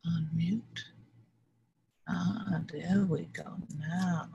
Unmute. There we go now.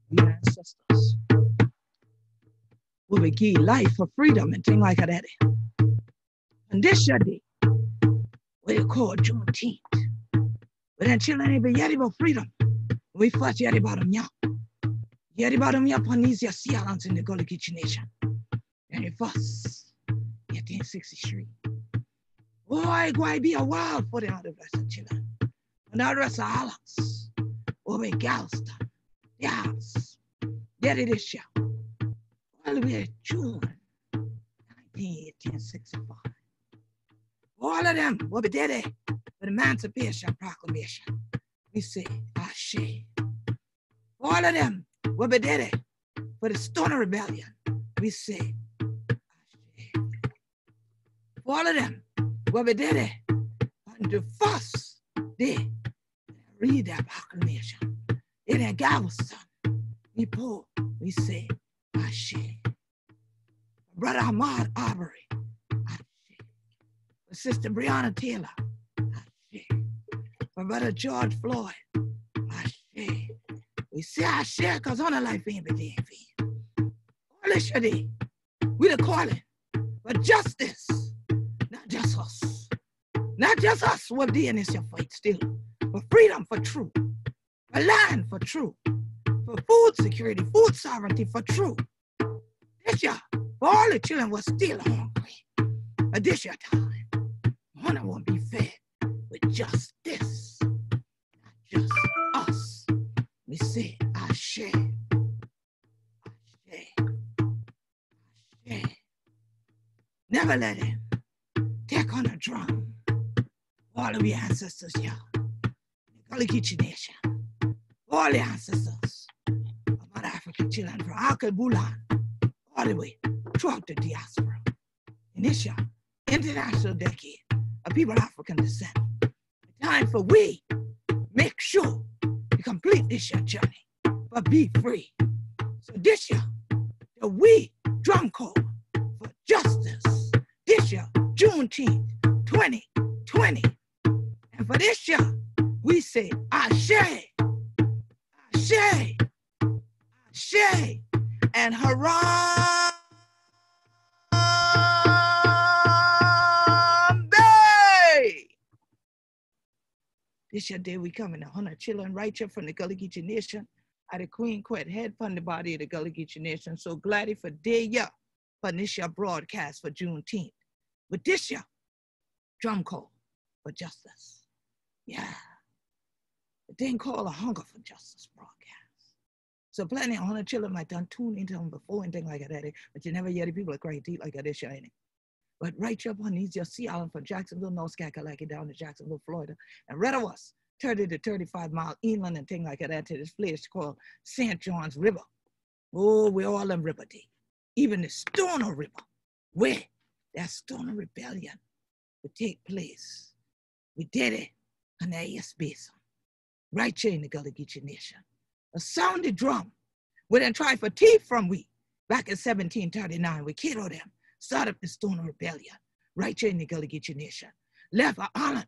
We ancestors will be give life for freedom and things like that. And this your day, we call Juneteenth. But then children ain't be yet about freedom. We fought yet about them, yeah. Yet about them, yeah, upon these Sea Islands in the Gullah Geechee Nation. And it was 1863. Boy, going be a wild for the other rest of children. And the rest of islands will be Galveston. Yes. There it is, yeah. All the way June 1865. All of them will be dead for the Emancipation Proclamation. We say, Ashe. All of them will be dead for the Stoner Rebellion. We say, Ashe. All of them will be dead on the first day. Read that proclamation. In a Galveston, we say, Ashe. Brother Ahmaud Arbery, Ashe. Sister Breonna Taylor, Ashe. My brother George Floyd, Ashe. We say Ashe because on a life ain't been there. All this day, we the calling for justice, not just us. Not just us who are in this fight still. For freedom, for truth. For land, for truth. For food security, food sovereignty, for truth. This year, for all the children were still hungry. But this year time, honor won't be fed with justice. Not just us. We say, Ashe. Ashe. Ashe. Never let him take on a drum. All of your ancestors here. Gullah Geechee Nation. All the ancestors about African children from Alkebulan all the way throughout the diaspora. In this year, international decade of people of African descent. Time for we make sure we complete this year journey, but be free. So this year, the we drum call for justice. This year, Juneteenth 2020. And for this year, we say, Ashe, Ashe, Ashe, and Harambe. This your day we coming, 100 children right here from the Gullah Geechee Nation, at the Queen Quet, head from the body of the Gullah Geechee Nation. So glad for day ya for this year broadcast for Juneteenth. But this year, drum call for justice. Yeah. The thing called a hunger for justice broadcast. So plenty of 100 children might done tune into them before and things like that, but you never hear the people that cry deep like that, ain't it? But right up on these, your Sea Island from Jacksonville, North Carolina, down to Jacksonville, Florida, and right of us, 30 to 35 mile inland and things like that to this place called St. John's River. Oh, we're all in river deep. Even the Stoner River, where that Stoner Rebellion would take place. We did it on the AS Basin, right here in the Gullah Geechee Nation. A sounded drum. We didn't try for teeth from we. Back in 1739, we killed them. Started up the Stoner Rebellion, right here in the Gullah Geechee Nation. Left an island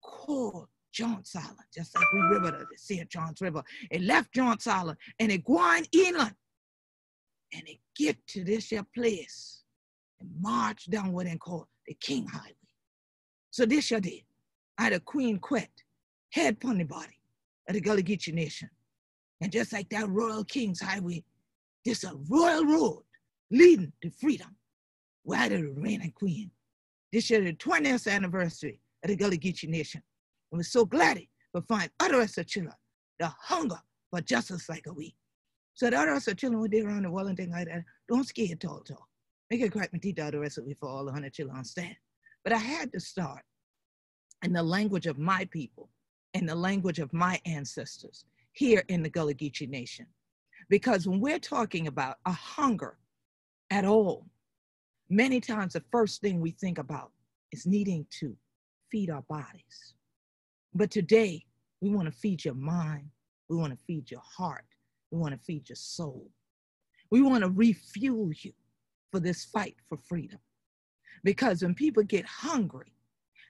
called John's Island, just like we river the St. John's River. It left John's Island and it going inland. And it get to this here place and march down what they call the King Highway. So this year did. out of Queen Quet, head upon the body of the Gullah Geechee Nation. And just like that Royal King's Highway, this a royal road leading to freedom. Why the reigning queen? This year the 20th anniversary of the Gullah Geechee Nation. And we're so glad to find other rest of children, the hunger for justice like a we. So the other rest of children, when they around the world and things like that, don't scare tall. Make it crack my teeth out the rest of it for all the 100 children on stand. But I had to start in the language of my people, in the language of my ancestors here in the Gullah Geechee Nation. Because when we're talking about a hunger at all, many times the first thing we think about is needing to feed our bodies. But today, we want to feed your mind. We want to feed your heart. We want to feed your soul. We want to refuel you for this fight for freedom. Because when people get hungry,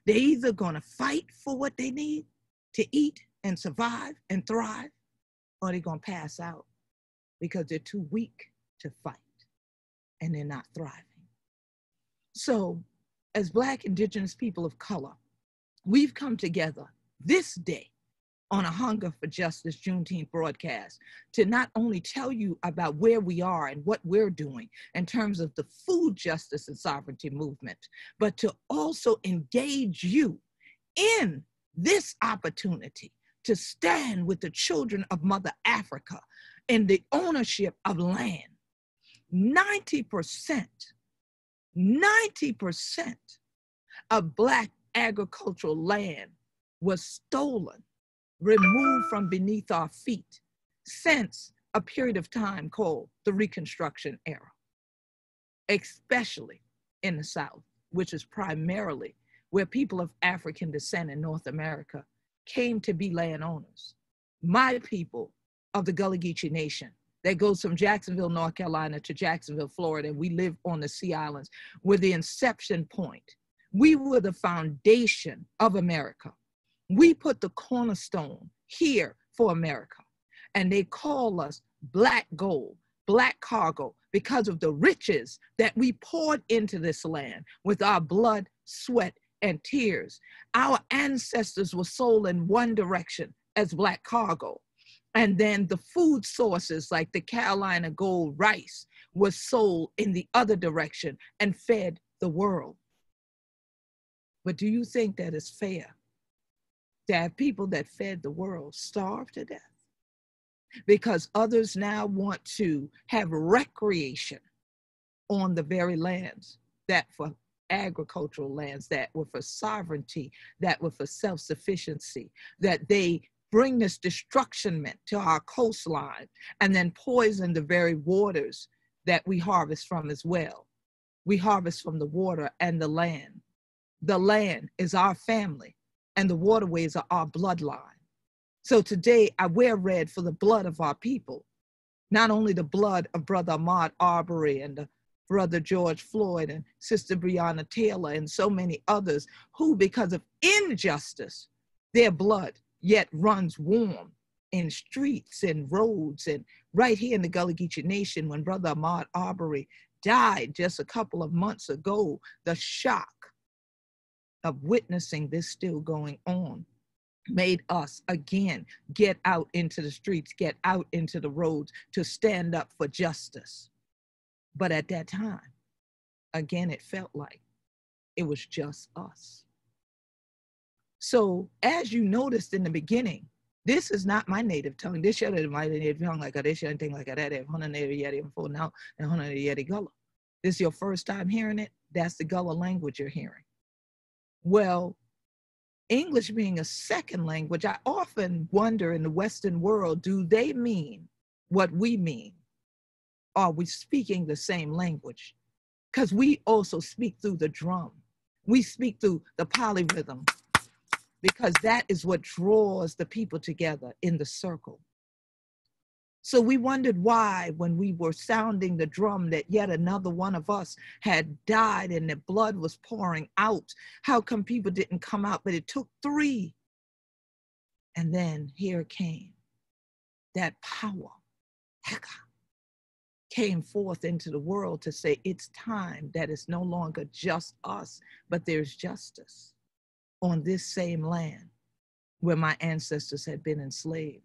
they're either going to fight for what they need to eat and survive and thrive, or they're going to pass out because they're too weak to fight and they're not thriving. So as Black, Indigenous people of color, we've come together this day on a Hunger for Justice Juneteenth broadcast to not only tell you about where we are and what we're doing in terms of the food justice and sovereignty movement, but to also engage you in this opportunity to stand with the children of Mother Africa in the ownership of land. 90% of Black agricultural land was stolen, removed from beneath our feet since a period of time called the Reconstruction era, especially in the South, which is primarily where people of African descent in North America came to be landowners. My people of the Gullah Geechee Nation, that goes from Jacksonville, North Carolina to Jacksonville, Florida, and we live on the Sea Islands, were the inception point. We were the foundation of America. We put the cornerstone here for America. And they call us Black gold, Black cargo, because of the riches that we poured into this land with our blood, sweat, and tears. Our ancestors were sold in one direction as Black cargo. And then the food sources like the Carolina gold rice was sold in the other direction and fed the world. But do you think that is fair to have people that fed the world starve to death? Because others now want to have recreation on the very lands that for agricultural lands, that were for sovereignty, that were for self-sufficiency, that they bring this destructionment to our coastline and then poison the very waters that we harvest from as well. We harvest from the water and the land. The land is our family and the waterways are our bloodline. So today I wear red for the blood of our people, not only the blood of Brother Ahmaud Arbery and Brother George Floyd and Sister Breonna Taylor and so many others who, because of injustice, their blood yet runs warm in streets and roads. And right here in the Gullah Geechee Nation, when Brother Ahmaud Arbery died just a couple of months ago, the shock of witnessing this still going on made us again get out into the streets, get out into the roads to stand up for justice. But at that time, again, it felt like it was just us. So as you noticed in the beginning, this is not my native tongue. This is my native tongue like this, anything like that. Now, Gullah. This is your first time hearing it. That's the Gullah language you're hearing. Well, English being a second language, I often wonder in the Western world, do they mean what we mean? Are we speaking the same language? Because we also speak through the drum. We speak through the polyrhythm, because that is what draws the people together in the circle. So we wondered why, when we were sounding the drum, that yet another one of us had died and the blood was pouring out. How come people didn't come out? But it took 3. And then here it came. That power came forth into the world to say it's time that it's no longer just us, but there's justice. on this same land where my ancestors had been enslaved,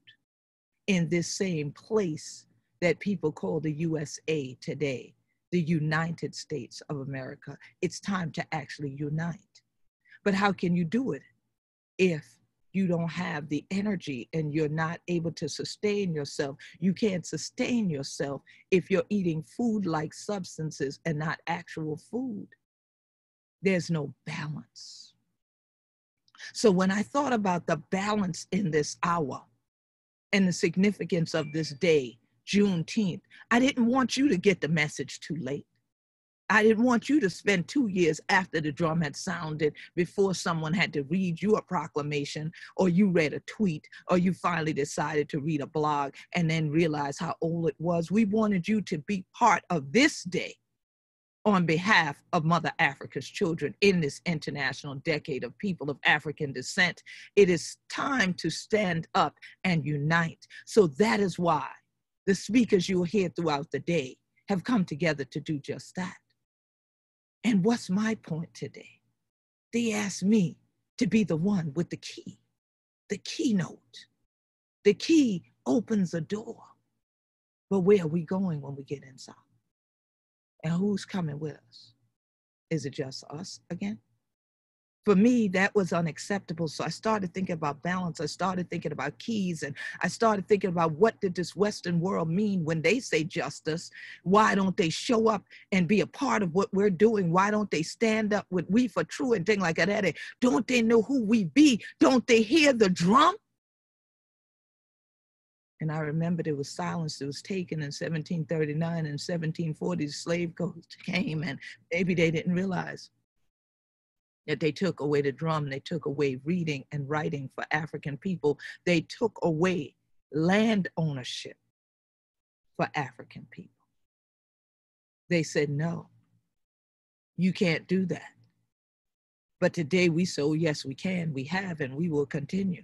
in this same place that people call the USA today, the United States of America. It's time to actually unite. But how can you do it if you don't have the energy and you're not able to sustain yourself? You can't sustain yourself if you're eating food-like substances and not actual food. There's no balance. So when I thought about the balance in this hour and the significance of this day, Juneteenth, I didn't want you to get the message too late. I didn't want you to spend 2 years after the drum had sounded before someone had to read you a proclamation, or you read a tweet, or you finally decided to read a blog and then realize how old it was. We wanted you to be part of this day on behalf of Mother Africa's children in this international decade of people of African descent. It is time to stand up and unite. So that is why the speakers you'll hear throughout the day have come together to do just that. And what's my point today? They asked me to be the one with the key, the keynote. The key opens a door. But where are we going when we get inside? And who's coming with us? Is it just us again? For me, that was unacceptable. So I started thinking about balance. I started thinking about keys, and I started thinking about what did this Western world mean when they say justice? Why don't they show up and be a part of what we're doing? Why don't they stand up with we for true and things like that? Don't they know who we be? Don't they hear the drum? And I remember there was silence that was taken in 1739 and 1740, the slave codes came, and maybe they didn't realize that they took away the drum, they took away reading and writing for African people. They took away land ownership for African people. They said, no, you can't do that. But today we say, oh, yes, we can, we have, and we will continue.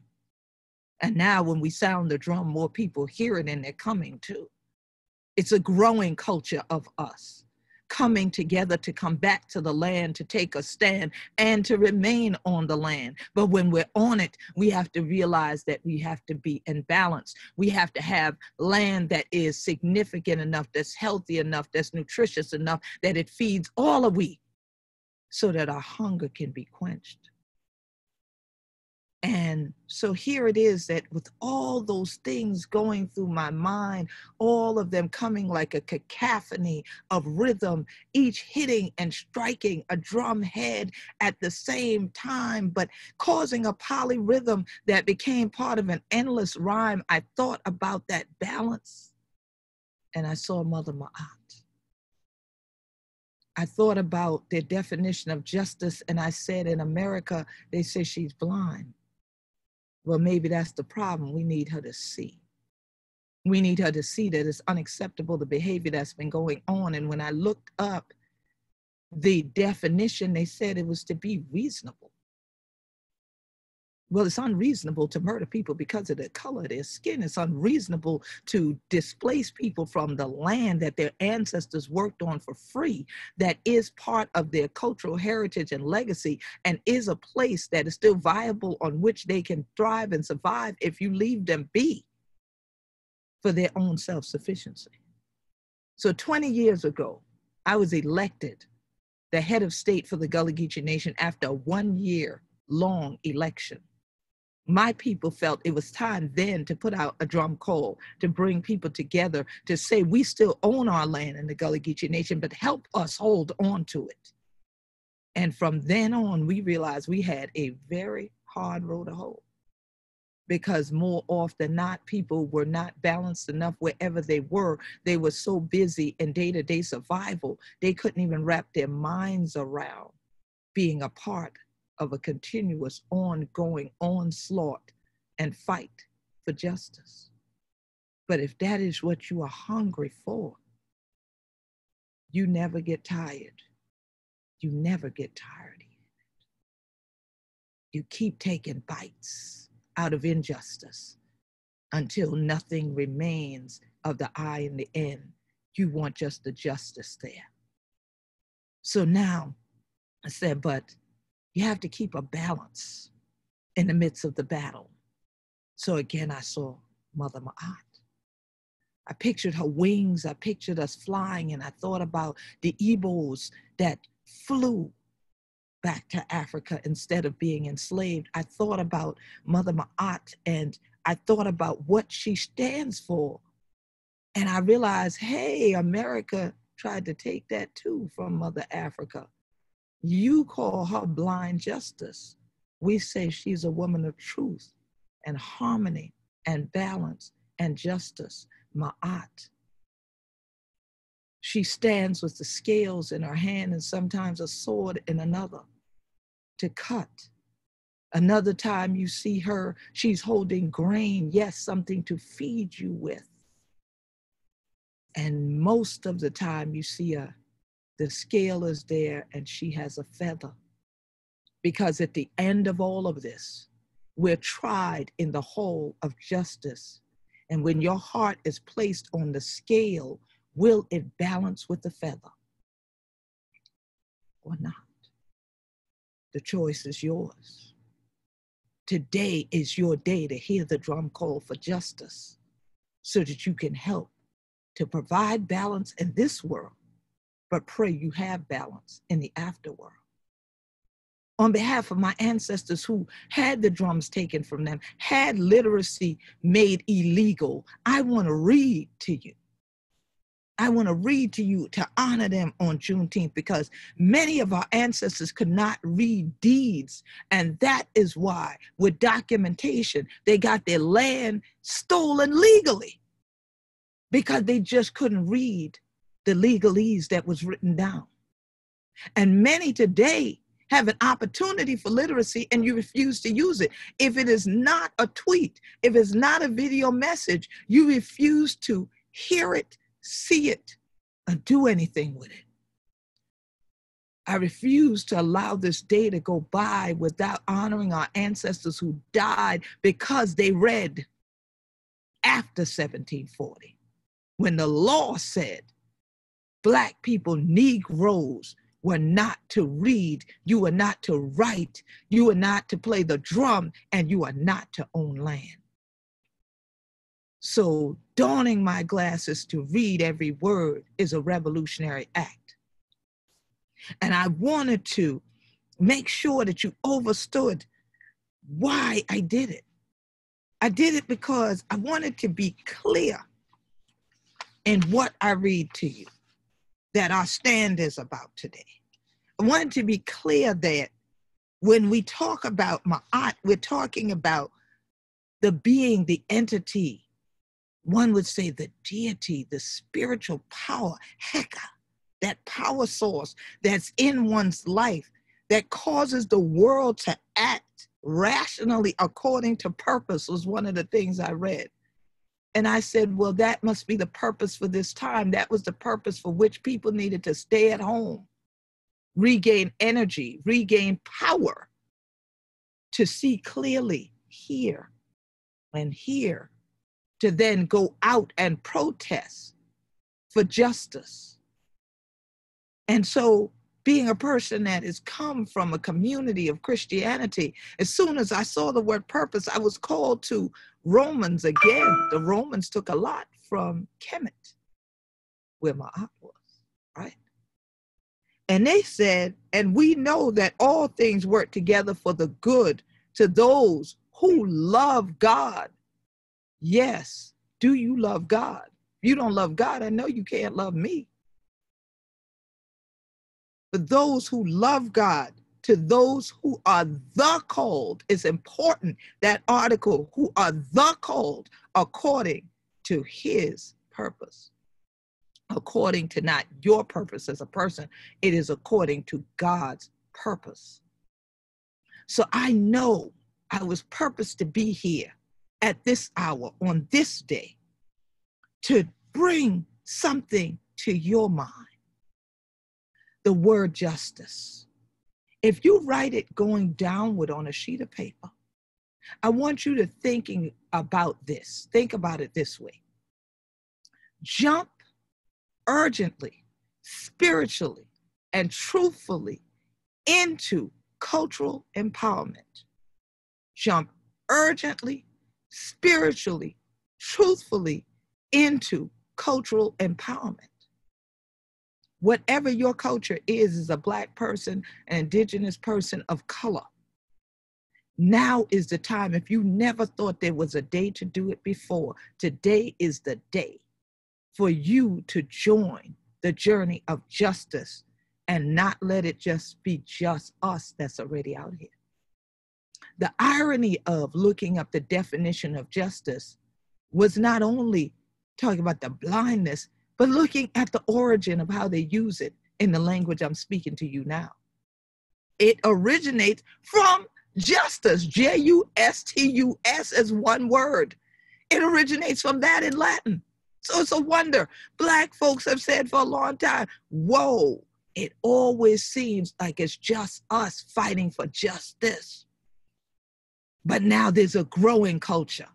And now when we sound the drum, more people hear it and they're coming too. It's a growing culture of us coming together to come back to the land, to take a stand and to remain on the land. But when we're on it, we have to realize that we have to be in balance. We have to have land that is significant enough, that's healthy enough, that's nutritious enough, that it feeds all of we, so that our hunger can be quenched. And so here it is that with all those things going through my mind, all of them coming like a cacophony of rhythm, each hitting and striking a drum head at the same time, but causing a polyrhythm that became part of an endless rhyme, I thought about that balance, and I saw Mother Ma'at. I thought about their definition of justice, and I said, in America, they say she's blind. Well, maybe that's the problem. We need her to see. We need her to see that it's unacceptable, the behavior that's been going on. And when I looked up the definition, they said it was to be reasonable. Well, it's unreasonable to murder people because of the color of their skin. It's unreasonable to displace people from the land that their ancestors worked on for free, that is part of their cultural heritage and legacy, and is a place that is still viable on which they can thrive and survive if you leave them be for their own self-sufficiency. So 20 years ago, I was elected the head of state for the Gullah Geechee Nation after a 1-year-long election. My people felt it was time then to put out a drum call, to bring people together, to say we still own our land in the Gullah Geechee Nation, but help us hold on to it. And from then on, we realized we had a very hard road to hoe, because more often than not, people were not balanced enough wherever they were. They were so busy in day-to-day survival, they couldn't even wrap their minds around being a part of a continuous, ongoing onslaught and fight for justice. But if that is what you are hungry for, you never get tired. You never get tired. You keep taking bites out of injustice until nothing remains of the I and the N. You want just the justice there. So now I said, but You have to keep a balance in the midst of the battle. So again, I saw Mother Ma'at. I pictured her wings. I pictured us flying, and I thought about the Igbos that flew back to Africa instead of being enslaved. I thought about Mother Ma'at, and I thought about what she stands for. And I realized, hey, America tried to take that too from Mother Africa. You call her blind justice. We say she's a woman of truth and harmony and balance and justice. Ma'at. She stands with the scales in her hand and sometimes a sword in another to cut. Another time you see her, she's holding grain, yes, something to feed you with. And most of the time you see her, the scale is there and she has a feather. Because at the end of all of this, we're tried in the hall of justice. And when your heart is placed on the scale, will it balance with the feather or not? The choice is yours. Today is your day to hear the drum call for justice so that you can help to provide balance in this world, but pray you have balance in the afterworld. On behalf of my ancestors who had the drums taken from them, had literacy made illegal, I want to read to you. I want to read to you to honor them on Juneteenth because many of our ancestors could not read deeds. And that is why, with documentation, they got their land stolen legally because they just couldn't read the legalese that was written down. And many today have an opportunity for literacy and you refuse to use it. If it is not a tweet, if it's not a video message, you refuse to hear it, see it, or do anything with it. I refuse to allow this day to go by without honoring our ancestors who died because they read after 1740, when the law said Black people, Negroes, were not to read, you were not to write, you were not to play the drum, and you are not to own land. So donning my glasses to read every word is a revolutionary act. And I wanted to make sure that you understood why I did it. I did it because I wanted to be clear in what I read to you, that our stand is about today. I wanted to be clear that when we talk about Ma'at, we're talking about the being, the entity, one would say the deity, the spiritual power, Heka, that power source that's in one's life that causes the world to act rationally according to purpose was one of the things I read. And I said, well, that must be the purpose for this time. That was the purpose for which people needed to stay at home, regain energy, regain power, to see clearly, hear, and hear, to then go out and protest for justice. And so being a person that has come from a community of Christianity, as soon as I saw the word purpose, I was called to Romans again. The Romans took a lot from Kemet, where Ma'at was, right? And they said, and we know that all things work together for the good to those who love God. Yes, do you love God? If you don't love God, I know you can't love me. But those who love God, to those who are the called, it's important, that article, who are the called according to his purpose. According to not your purpose as a person, it is according to God's purpose. So I know I was purposed to be here at this hour, on this day, to bring something to your mind. The word justice. If you write it going downward on a sheet of paper, I want you to thinking about this. Think about it this way. Jump urgently, spiritually, and truthfully into cultural empowerment. Jump urgently, spiritually, truthfully into cultural empowerment. Whatever your culture is a Black person, an Indigenous person of color, now is the time. If you never thought there was a day to do it before, today is the day for you to join the journey of justice and not let it just be just us that's already out here. The irony of looking up the definition of justice was not only talking about the blindness, but looking at the origin of how they use it in the language I'm speaking to you now. It originates from justice, J-U-S-T-U-S as one word. It originates from that in Latin. So it's a wonder. Black folks have said for a long time, whoa, it always seems like it's just us fighting for justice. But now there's a growing culture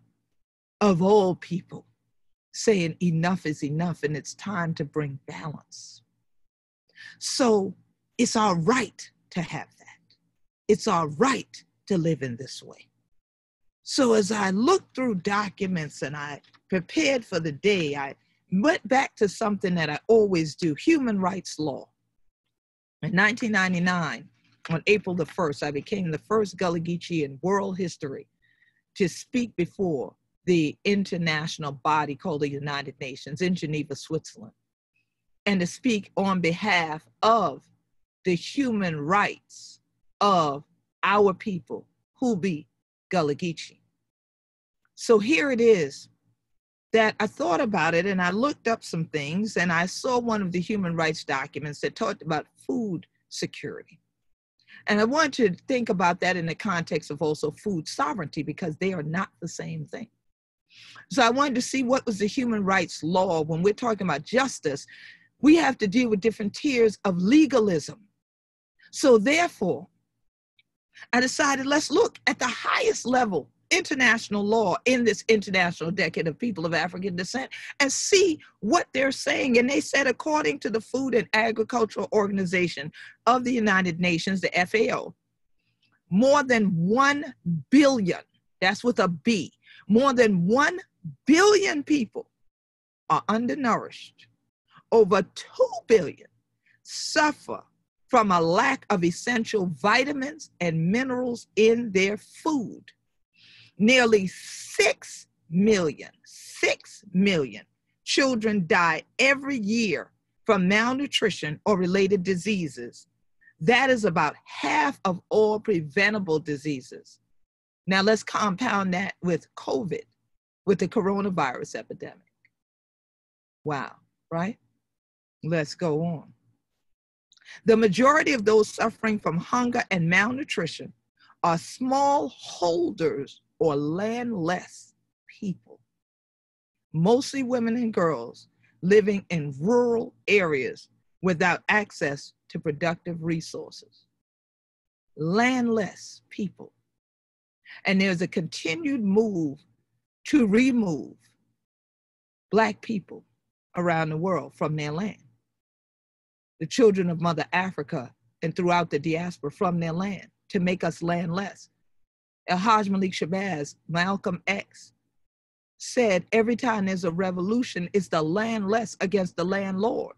of all people saying enough is enough and it's time to bring balance. So it's our right to have that. It's our right to live in this way. So as I looked through documents and I prepared for the day, I went back to something that I always do, human rights law. In 1999, on April the 1st, I became the first Gullah Geechee in world history to speak before the international body called the United Nations in Geneva, Switzerland, and to speak on behalf of the human rights of our people who be Gullah Geechee. So here it is that I thought about it and I looked up some things and I saw one of the human rights documents that talked about food security. And I wanted to think about that in the context of also food sovereignty because they are not the same thing. So I wanted to see what was the human rights law. When we're talking about justice, we have to deal with different tiers of legalism. So therefore, I decided let's look at the highest level international law in this international decade of people of African descent and see what they're saying. And they said, according to the Food and Agricultural Organization of the United Nations, the FAO, more than 1 billion, that's with a B, more than 1 billion people are undernourished. Over 2 billion suffer from a lack of essential vitamins and minerals in their food. Nearly 6 million children die every year from malnutrition or related diseases. That is about half of all preventable diseases. Now let's compound that with COVID, with the coronavirus epidemic. Wow, right? Let's go on. The majority of those suffering from hunger and malnutrition are smallholders or landless people, mostly women and girls living in rural areas without access to productive resources. Landless people. And there's a continued move to remove Black people around the world from their land. The children of Mother Africa and throughout the diaspora from their land to make us landless. Haj Malik Shabazz, Malcolm X, said every time there's a revolution, it's the landless against the landlord.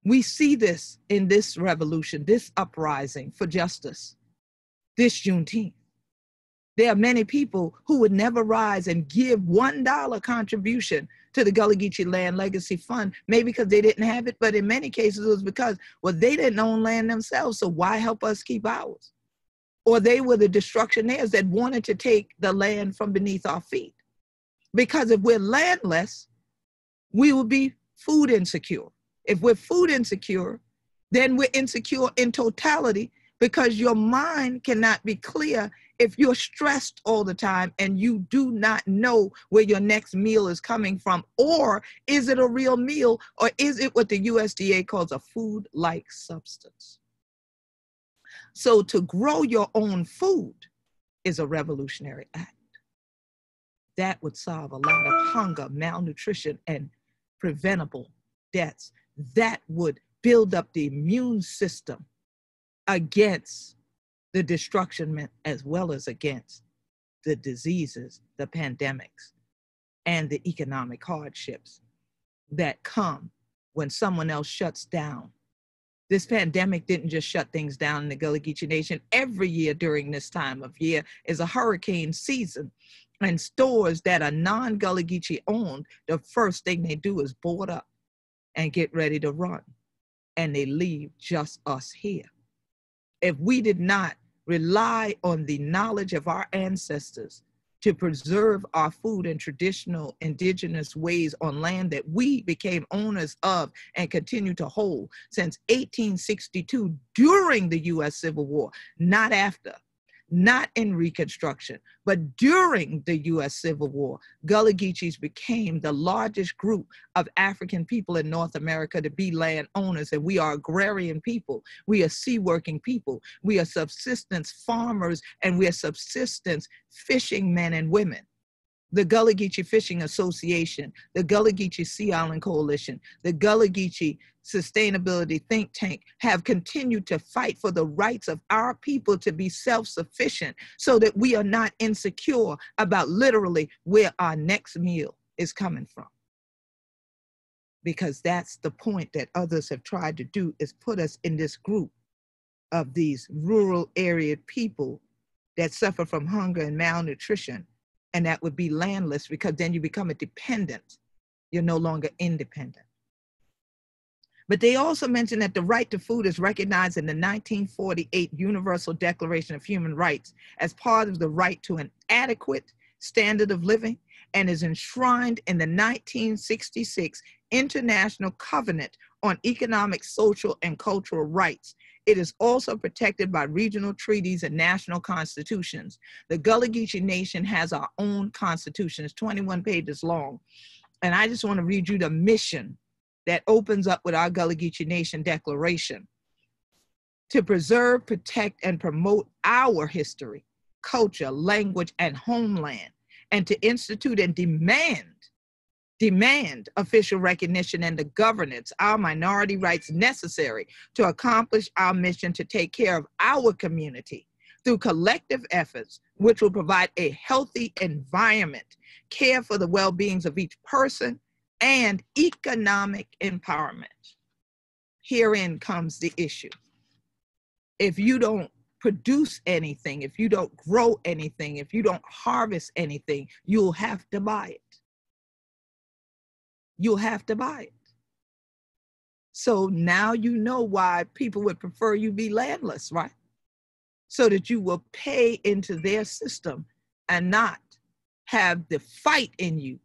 We see this in this revolution, this uprising for justice, this Juneteenth. There are many people who would never rise and give $1 contribution to the Gullah Geechee Land Legacy Fund, maybe because they didn't have it, but in many cases it was because, well, they didn't own land themselves, so why help us keep ours? Or they were the destructionaires that wanted to take the land from beneath our feet. Because if we're landless, we will be food insecure. If we're food insecure, then we're insecure in totality because your mind cannot be clear if you're stressed all the time and you do not know where your next meal is coming from, or is it a real meal, or is it what the USDA calls a food-like substance? So to grow your own food is a revolutionary act. That would solve a lot of hunger, malnutrition, and preventable deaths. That would build up the immune system against the destruction as well as against the diseases, the pandemics, and the economic hardships that come when someone else shuts down. This pandemic didn't just shut things down in the Gullah Geechee Nation. Every year during this time of year is a hurricane season, and stores that are non-Gullah Geechee owned, the first thing they do is board up and get ready to run, and they leave just us here. If we did not rely on the knowledge of our ancestors to preserve our food and traditional indigenous ways on land that we became owners of and continue to hold since 1862 during the U.S. Civil War, not after, not in Reconstruction, but during the U.S. Civil War, Gullah Geechees became the largest group of African people in North America to be land owners. And we are agrarian people. We are sea-working people. We are subsistence farmers, and we are subsistence fishing men and women. The Gullah Geechee Fishing Association, the Gullah Geechee Sea Island Coalition, the Gullah Geechee Sustainability Think Tank have continued to fight for the rights of our people to be self-sufficient so that we are not insecure about literally where our next meal is coming from. Because that's the point that others have tried to do, is put us in this group of these rural area people that suffer from hunger and malnutrition. And that would be landless, because then you become a dependent. You're no longer independent. But they also mentioned that the right to food is recognized in the 1948 Universal Declaration of Human Rights as part of the right to an adequate standard of living, and is enshrined in the 1966 International Covenant on Economic, Social, and Cultural Rights. It is also protected by regional treaties and national constitutions. The Gullah Geechee Nation has our own constitution. It's 21 pages long. And I just want to read you the mission that opens up with our Gullah Geechee Nation Declaration: to preserve, protect, and promote our history, culture, language, and homeland, and to institute and demand official recognition and the governance, our minority rights necessary to accomplish our mission to take care of our community through collective efforts, which will provide a healthy environment, care for the well-beings of each person, and economic empowerment. Herein comes the issue. If you don't produce anything, if you don't grow anything, if you don't harvest anything, you'll have to buy it. You'll have to buy it. So now you know why people would prefer you be landless, right? So that you will pay into their system and not have the fight in you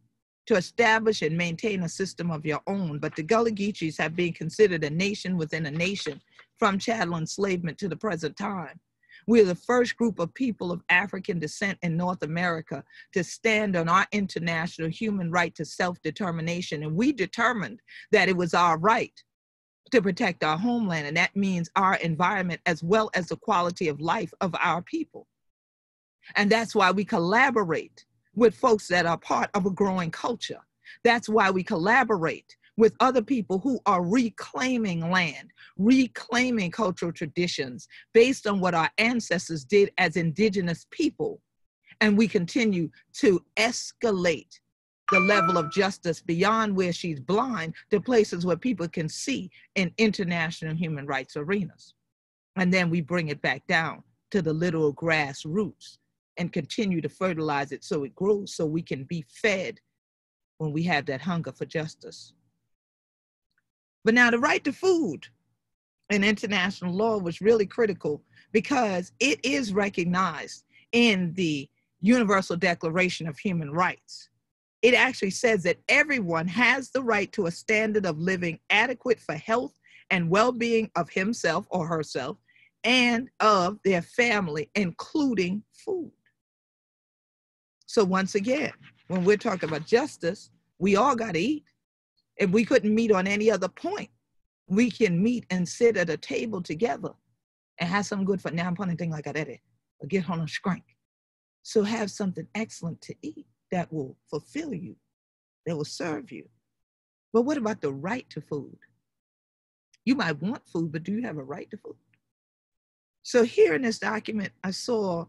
to establish and maintain a system of your own. But the Gullah Geechees have been considered a nation within a nation from chattel enslavement to the present time. We're the first group of people of African descent in North America to stand on our international human right to self-determination. And we determined that it was our right to protect our homeland. And that means our environment as well as the quality of life of our people. And that's why we collaborate with folks that are part of a growing culture. That's why we collaborate with other people who are reclaiming land, reclaiming cultural traditions based on what our ancestors did as indigenous people. And we continue to escalate the level of justice beyond where she's blind to places where people can see in international human rights arenas. And then we bring it back down to the literal grassroots and continue to fertilize it so it grows, so we can be fed when we have that hunger for justice. But now the right to food in international law was really critical because it is recognized in the Universal Declaration of Human Rights. It actually says that everyone has the right to a standard of living adequate for health and well-being of himself or herself and of their family, including food. So once again, when we're talking about justice, we all got to eat. If we couldn't meet on any other point, we can meet and sit at a table together and have some good for now. I'm putting things like that, or get on a scrank. So have something excellent to eat that will fulfill you, that will serve you. But what about the right to food? You might want food, but do you have a right to food? So here in this document, I saw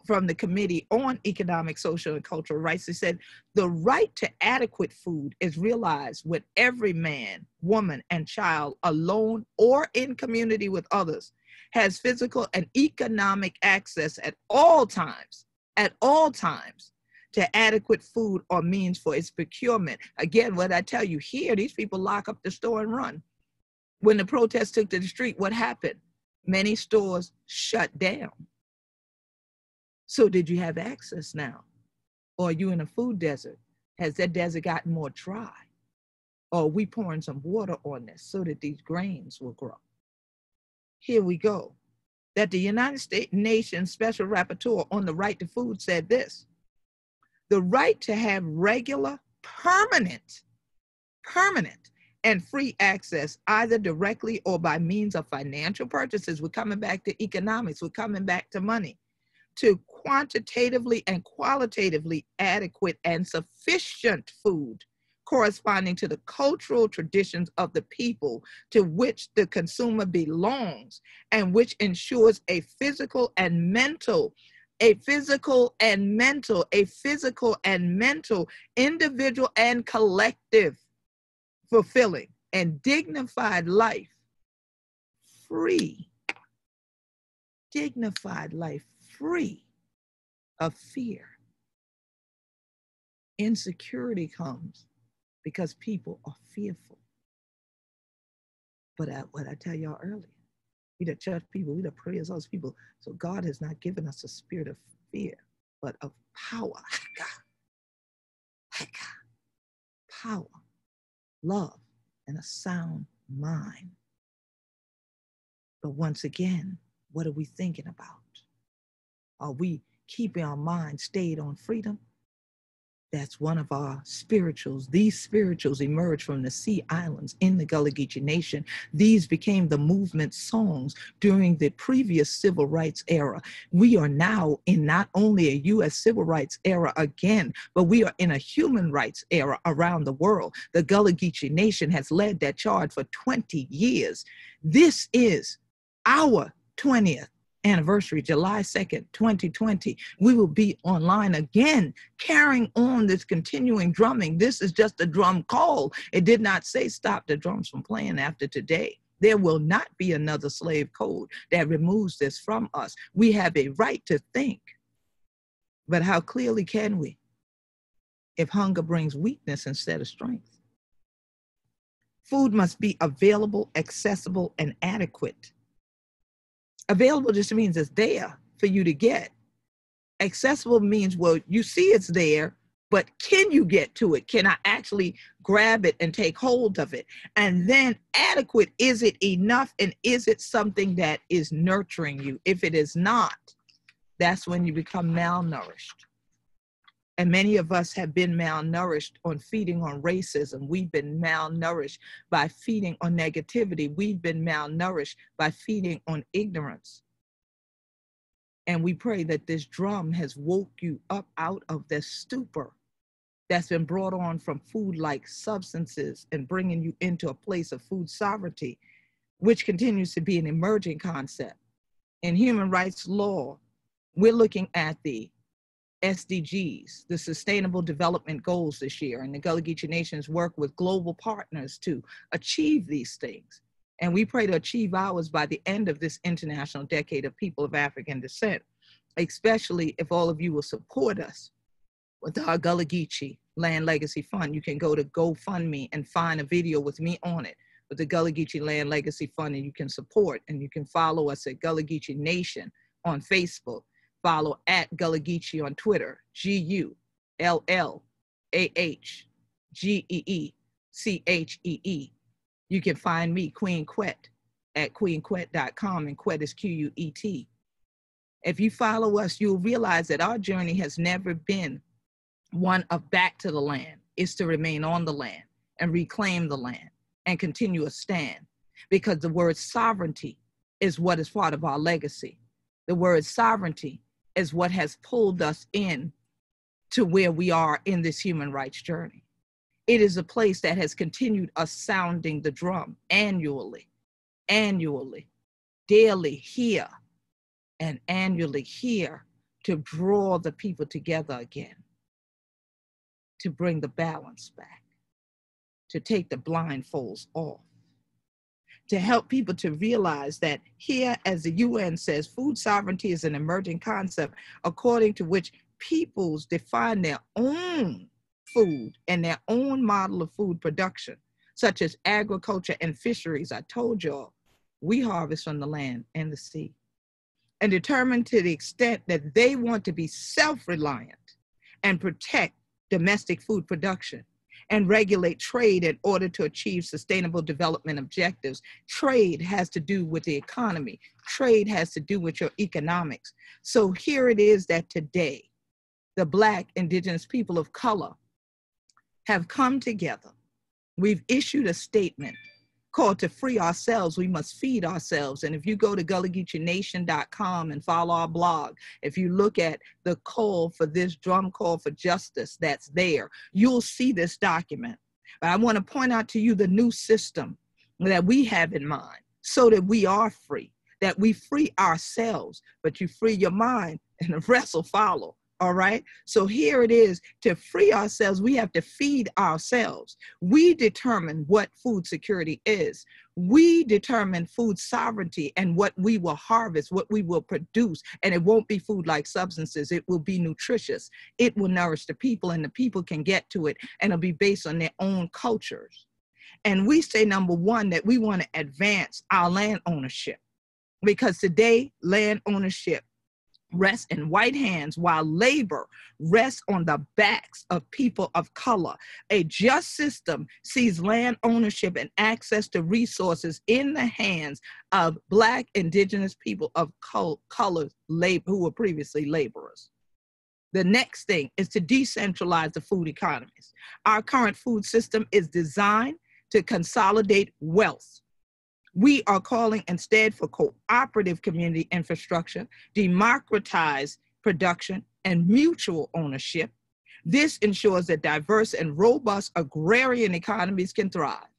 from the Committee on Economic, Social, and Cultural Rights, they said the right to adequate food is realized when every man, woman, and child, alone or in community with others, has physical and economic access at all times, to adequate food or means for its procurement. Again, what I tell you here, these people lock up the store and run. When the protests took to the street, what happened? Many stores shut down. So did you have access now? Or are you in a food desert? Has that desert gotten more dry? Or are we pouring some water on this so that these grains will grow? Here we go. That the United Nations Special Rapporteur on the Right to Food said this: the right to have regular, permanent, and free access, either directly or by means of financial purchases. We're coming back to economics, we're coming back to money, to quantitatively and qualitatively adequate and sufficient food corresponding to the cultural traditions of the people to which the consumer belongs, and which ensures a physical and mental, individual and collective, fulfilling and dignified life, free of fear. Insecurity comes because people are fearful. But what I tell y'all earlier, we the church people, we the prayers of people. So God has not given us a spirit of fear, but of power. Power, love, and a sound mind. But once again, what are we thinking about? Are we keeping our mind stayed on freedom? That's one of our spirituals. These spirituals emerged from the Sea Islands in the Gullah Geechee Nation. These became the movement songs during the previous civil rights era. We are now in not only a U.S. civil rights era again, but we are in a human rights era around the world. The Gullah Geechee Nation has led that charge for 20 years. This is our 20th anniversary, July 2nd, 2020. We will be online again, carrying on this continuing drumming. This is just a drum call. It did not say stop the drums from playing after today. There will not be another slave code that removes this from us. We have a right to think. But how clearly can we if hunger brings weakness instead of strength? Food must be available, accessible, and adequate. Available just means it's there for you to get. Accessible means, well, you see it's there, but can you get to it? Can I actually grab it and take hold of it? And then adequate, is it enough? And is it something that is nurturing you? If it is not, that's when you become malnourished. And many of us have been malnourished on feeding on racism. We've been malnourished by feeding on negativity. We've been malnourished by feeding on ignorance. And we pray that this drum has woke you up out of this stupor that's been brought on from food-like substances and bringing you into a place of food sovereignty, which continues to be an emerging concept. In human rights law, we're looking at the SDGs, the Sustainable Development Goals this year, and the Gullah Geechee Nations work with global partners to achieve these things. And we pray to achieve ours by the end of this International Decade of People of African Descent, especially if all of you will support us with our Gullah Geechee Land Legacy Fund. You can go to GoFundMe and find a video with me on it with the Gullah Geechee Land Legacy Fund, and you can support, and you can follow us at Gullah Geechee Nation on Facebook. Follow at Gullah Geechee on Twitter, GULLAHGEECHEE. You can find me, Queen Quet, at queenquet.com, and Quet is QUET. If you follow us, you'll realize that our journey has never been one of back to the land. It's to remain on the land and reclaim the land and continue a stand, because the word sovereignty is what is part of our legacy. The word sovereignty is what has pulled us in to where we are in this human rights journey. It is a place that has continued us sounding the drum annually, daily, here, and annually here to draw the people together again, to bring the balance back, to take the blindfolds off, to help people to realize that here, as the UN says, food sovereignty is an emerging concept according to which peoples define their own food and their own model of food production, such as agriculture and fisheries. I told y'all, we harvest from the land and the sea, and determine to the extent that they want to be self-reliant and protect domestic food production and regulate trade in order to achieve sustainable development objectives. Trade has to do with the economy. Trade has to do with your economics. So here it is that today, the Black, Indigenous people of color have come together. We've issued a statement called to free ourselves. We must feed ourselves. And if you go to GullahGeecheeNation.com and follow our blog, if you look at the call for this drum call for justice that's there, you'll see this document. But I want to point out to you the new system that we have in mind so that we are free, that we free ourselves, but you free your mind and the rest will follow. All right. So here it is. To free ourselves, we have to feed ourselves. We determine what food security is. We determine food sovereignty and what we will harvest, what we will produce. And it won't be food-like substances. It will be nutritious. It will nourish the people, and the people can get to it, and it'll be based on their own cultures. And we say, number one, that we want to advance our land ownership, because today land ownership rests in white hands while labor rests on the backs of people of color. A just system sees land ownership and access to resources in the hands of Black, Indigenous people of color who were previously laborers. The next thing is to decentralize the food economies. Our current food system is designed to consolidate wealth. We are calling instead for cooperative community infrastructure, democratized production, and mutual ownership. This ensures that diverse and robust agrarian economies can thrive.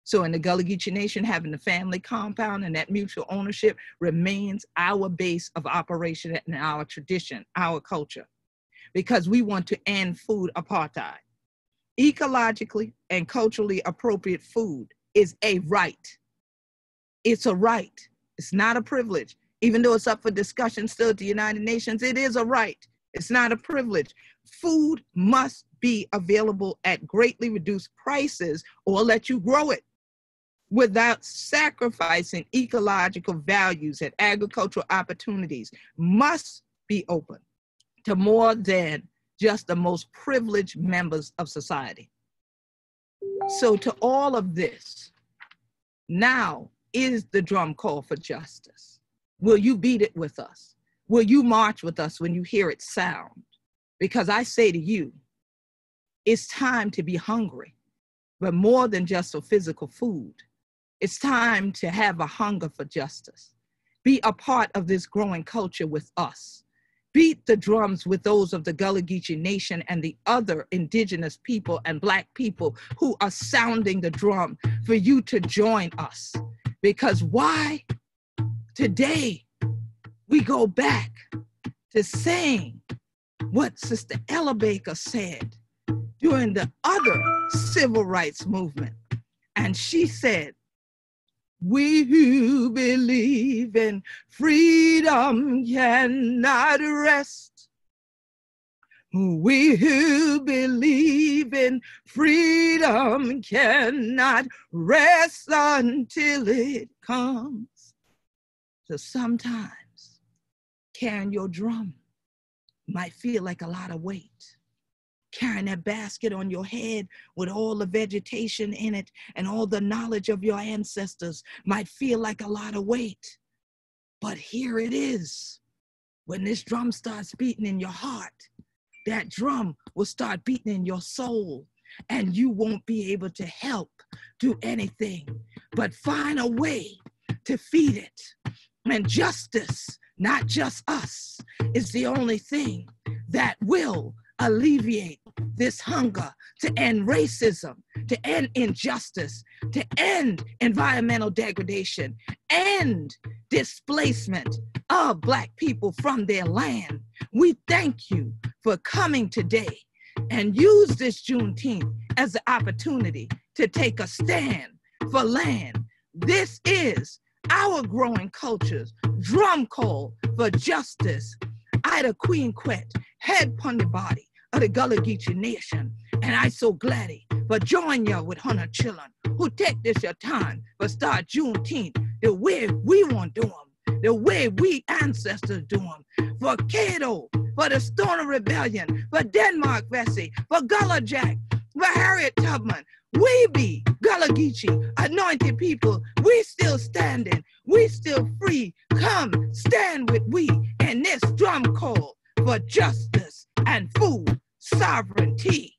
So in the Gullah Geechee Nation, having the family compound and that mutual ownership remains our base of operation and our tradition, our culture, because we want to end food apartheid. Ecologically and culturally appropriate food is a right. It's a right. It's not a privilege. Even though it's up for discussion still at the United Nations, it is a right. It's not a privilege. Food must be available at greatly reduced prices or let you grow it without sacrificing ecological values, and agricultural opportunities must be open to more than just the most privileged members of society. So to all of this, now is the drum call for justice. Will you beat it with us? Will you march with us when you hear it sound? Because I say to you, it's time to be hungry, but more than just for physical food. It's time to have a hunger for justice. Be a part of this growing culture with us. Beat the drums with those of the Gullah Geechee Nation and the other Indigenous people and Black people who are sounding the drum for you to join us. Because why? Today, we go back to saying what Sister Ella Baker said during the other civil rights movement. And she said, we who believe in freedom cannot rest. We who believe in freedom cannot rest until it comes. So sometimes carrying your drum might feel like a lot of weight. Carrying that basket on your head with all the vegetation in it and all the knowledge of your ancestors might feel like a lot of weight. But here it is. When this drum starts beating in your heart, that drum will start beating in your soul, and you won't be able to help do anything but find a way to feed it. And justice, not just us, is the only thing that will alleviate this hunger, to end racism, to end injustice, to end environmental degradation, end displacement of Black people from their land. We thank you for coming today and use this Juneteenth as an opportunity to take a stand for land. This is our growing culture's drum call for justice. I, the Queen Quet, head pon the body of the Gullah Geechee Nation, and I so glady for join you with 100 children who take this your time for start Juneteenth the way we want to do them, the way we ancestors do them. For Cato, for the Stoner Rebellion, for Denmark Vesey, for Gullah Jack, for Harriet Tubman, we be Gullah Geechee, anointed people. We still standing, we still free. Come stand with we in this drum call for justice and food sovereignty.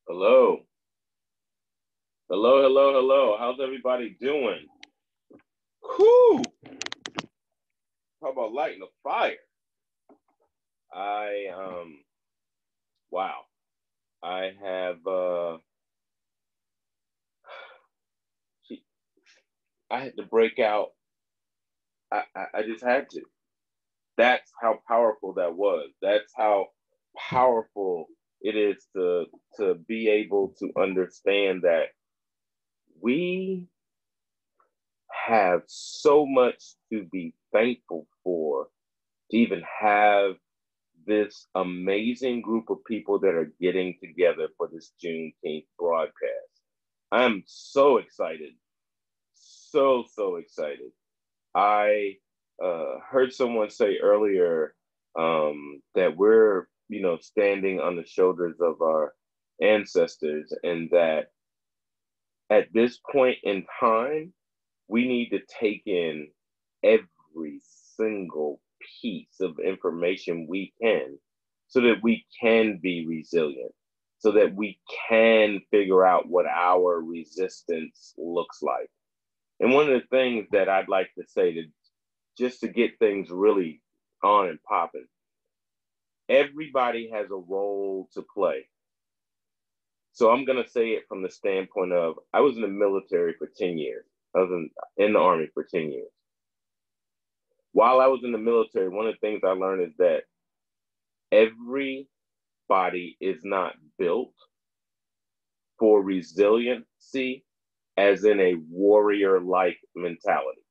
Hello. Hello, hello, hello. How's everybody doing? Whew. How about lighting a fire? Wow. I have, I had to break out. I just had to. That's how powerful that was. That's how powerful it is to be able to understand that we have so much to be thankful for to even have this amazing group of people that are getting together for this Juneteenth broadcast. I'm so excited. So excited. I heard someone say earlier that we're, standing on the shoulders of our ancestors, and that at this point in time, we need to take in every single piece of information we can so that we can be resilient, so that we can figure out what our resistance looks like. And one of the things that I'd like to say to just to get things really on and popping, everybody has a role to play. So I'm going to say it from the standpoint of, I was in the military for 10 years. I was in the Army for 10 years. While I was in the military, one of the things I learned is that everybody is not built for resiliency as in a warrior-like mentality.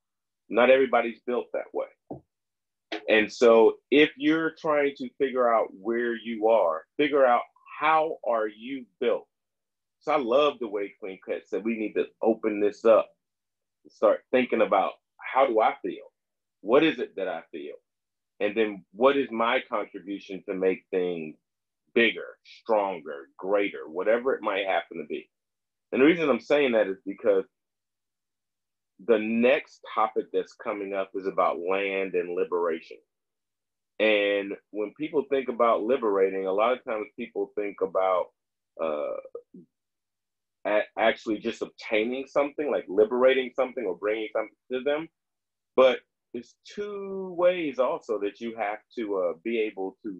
Not everybody's built that way. And so if you're trying to figure out where you are, figure out how are you built. So I love the way Queen Quet said we need to open this up and start thinking about how do I feel? What is it that I feel? And then what is my contribution to make things bigger, stronger, greater, whatever it might happen to be. And the reason I'm saying that is because the next topic that's coming up is about land and liberation. And when people think about liberating, a lot of times people think about actually just obtaining something, like liberating something or bringing something to them. But there's two ways also that you have to be able to